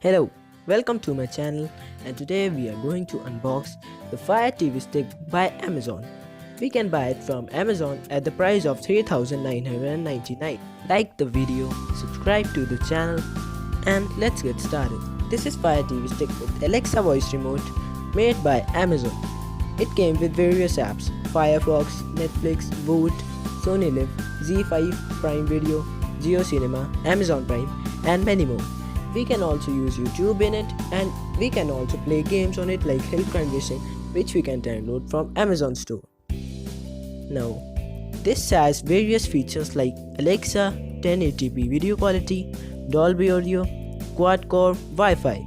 Hello, welcome to my channel, and today we are going to unbox the Fire TV Stick by Amazon. We can buy it from Amazon at the price of 3999. Like the video, subscribe to the channel, and let's get started. This is Fire TV Stick with Alexa voice remote made by Amazon. It came with various apps: Firefox, Netflix, Voot, Sony LIV, Z5, Prime Video, Geo Cinema, Amazon Prime, and many more. We can also use YouTube in it, and we can also play games on it like Hill Climb Racing, which we can download from Amazon store. Now, this has various features like Alexa, 1080p video quality, Dolby Audio, quad-core Wi-Fi,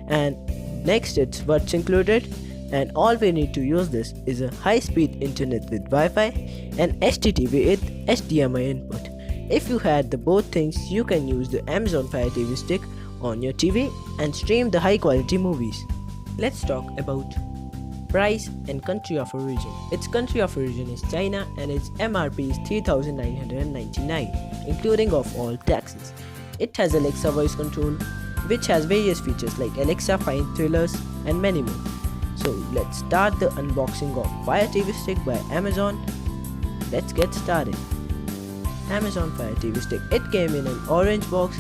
and next it's what's included. And all we need to use this is a high-speed internet with Wi-Fi and HDTV with HDMI input. If you had the both things, you can use the Amazon Fire TV Stick on your TV and stream the high quality movies. Let's talk about price and country of origin. Its country of origin is China and its MRP is 3999, including of all taxes. It has Alexa voice control, which has various features like Alexa find thrillers and many more. So let's start the unboxing of Fire TV Stick by Amazon. Let's get started. Amazon Fire TV Stick. It came in an orange box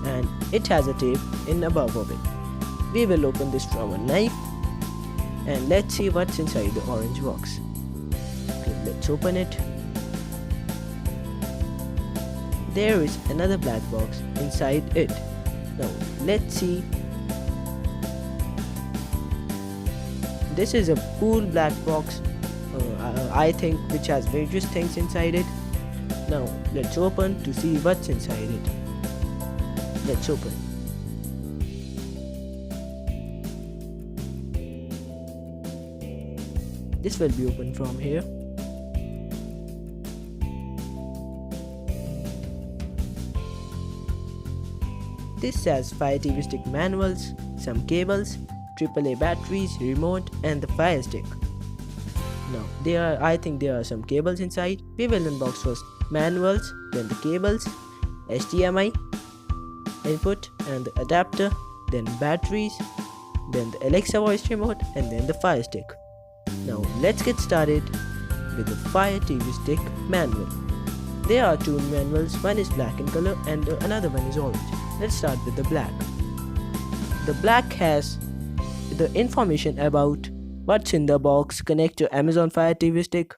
and it has a tape in above of it. We will open this from a knife and let's see what's inside the orange box. Okay, let's open it. There is another black box inside it. Now let's see. This is a cool black box, I think, which has various things inside it. Now let's open to see what's inside it. Let's open. This will be opened from here. This has Fire TV Stick manuals, some cables, AAA batteries, remote, and the Fire Stick. Now, I think there are some cables inside. We will unbox first manuals, then the cables, HDMI input and the adapter, then batteries, then the Alexa voice remote, and then the Fire Stick. Now let's get started with the Fire TV Stick manual. There are two manuals, one is black in color and another one is orange. Let's start with the black. The black has the information about what's in the box: connect to Amazon Fire TV Stick,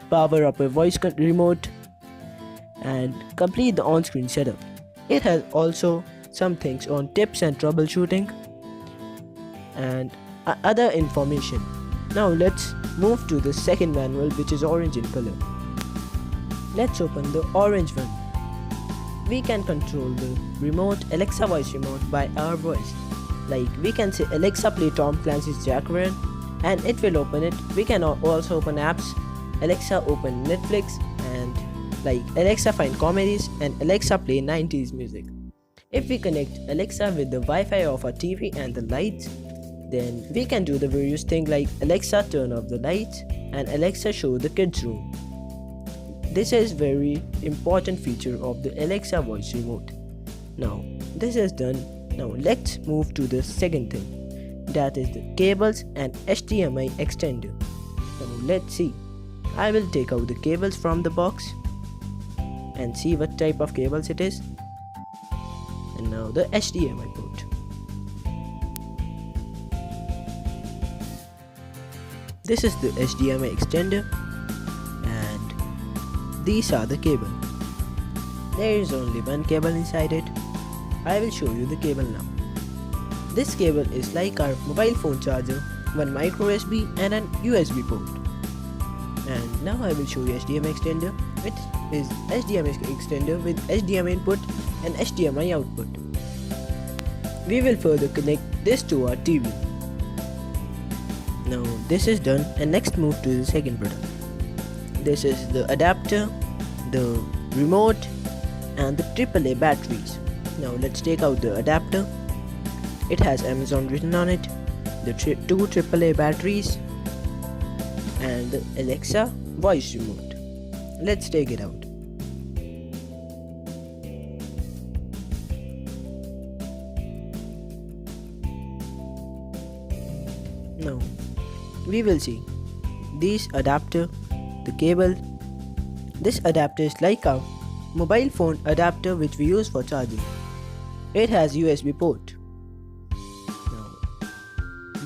power up a voice remote, and complete the on-screen setup. It has also some things on tips and troubleshooting and other information. Now let's move to the second manual, which is orange in color. Let's open the orange one. We can control the remote Alexa voice remote by our voice. Like we can say Alexa play Tom Clancy's Jack Ryan and it will open it. We can also open apps. Alexa open Netflix, and like Alexa find comedies, and Alexa play 90s music. If we connect Alexa with the Wi-Fi of our TV and the lights, then we can do the various things like Alexa turn off the lights and Alexa show the kids room. This is very important feature of the Alexa voice remote. Now this is done. Now let's move to the second thing, that is the cables and HDMI extender. Now let's see. I will take out the cables from the box and see what type of cables it is. And now the HDMI port. This is the HDMI extender and these are the cable. There is only one cable inside it. I will show you the cable now. This cable is like our mobile phone charger, one micro USB and an USB port. And now I will show you HDMI extender, which is HDMI extender with HDMI input and HDMI output. We will further connect this to our TV. Now this is done, and next move to the second product. This is the adapter, the remote, and the AAA batteries. Now let's take out the adapter. It has Amazon written on it, the two AAA batteries, and the Alexa voice remote. Let's take it out. Now we will see these adapter, the cable. This adapter is like a mobile phone adapter which we use for charging. It has USB port. Now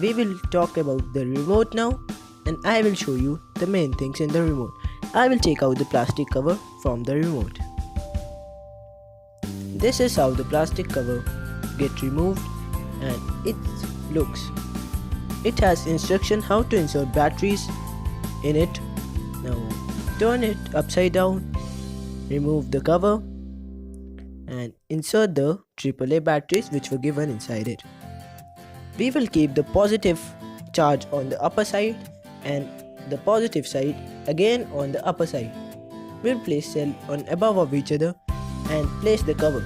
we will talk about the remote now, and I will show you the main things in the remote. I will take out the plastic cover from the remote. This is how the plastic cover gets removed, and it looks. It has instruction how to insert batteries in it. Now turn it upside down, remove the cover and insert the AAA batteries which were given inside it. We will keep the positive charge on the upper side and the positive side again on the upper side. We'll place cell on above of each other and place the cover.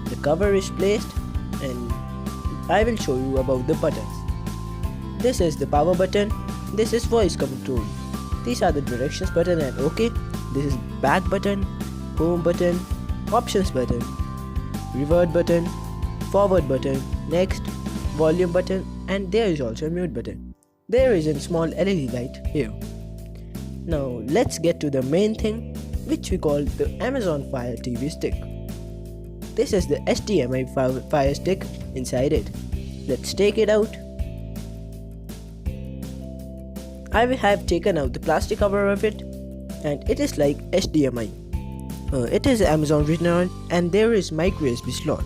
The cover is placed and I will show you about the buttons. This is the power button. This is voice control. These are the directions button and OK. This is back button, home button, options button, revert button, forward button, next, volume button, and there is also a mute button. There is a small LED light here. Now let's get to the main thing which we call the Amazon Fire TV stick. This is the HDMI Fire stick inside it. Let's take it out. I have taken out the plastic cover of it, and it is like HDMI. It is Amazon written on, and there is micro USB slot.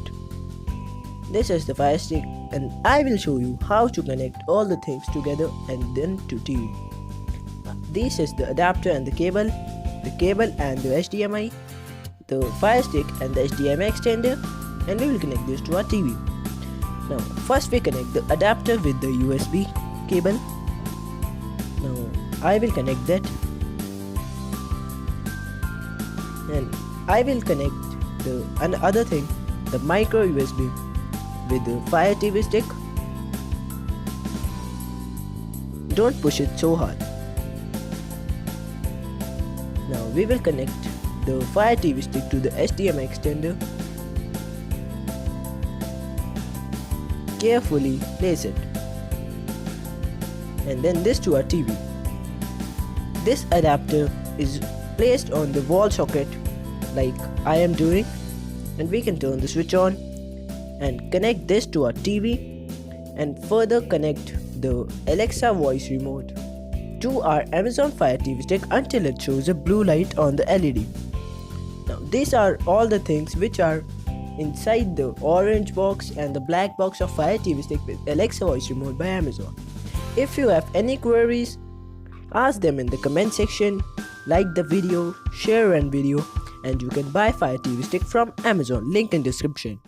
This is the Fire stick, and I will show you how to connect all the things together and then to TV. This is the adapter and the cable and the HDMI, the Fire stick and the HDMI extender, and we will connect this to our TV. Now first we connect the adapter with the USB cable. Now I will connect that, and I will connect the another thing, the micro USB with the Fire TV stick. Don't push it so hard. Now we will connect the Fire TV stick to the HDMI extender. Carefully place it, and then this to our TV. This adapter is placed on the wall socket like I am doing, and we can turn the switch on and connect this to our TV, and further connect the Alexa voice remote to our Amazon Fire TV stick until it shows a blue light on the LED. Now these are all the things which are inside the orange box and the black box of Fire TV stick with Alexa voice remote by Amazon. If you have any queries, ask them in the comment section, like the video, share and video, and you can buy Fire TV stick from Amazon, link in description.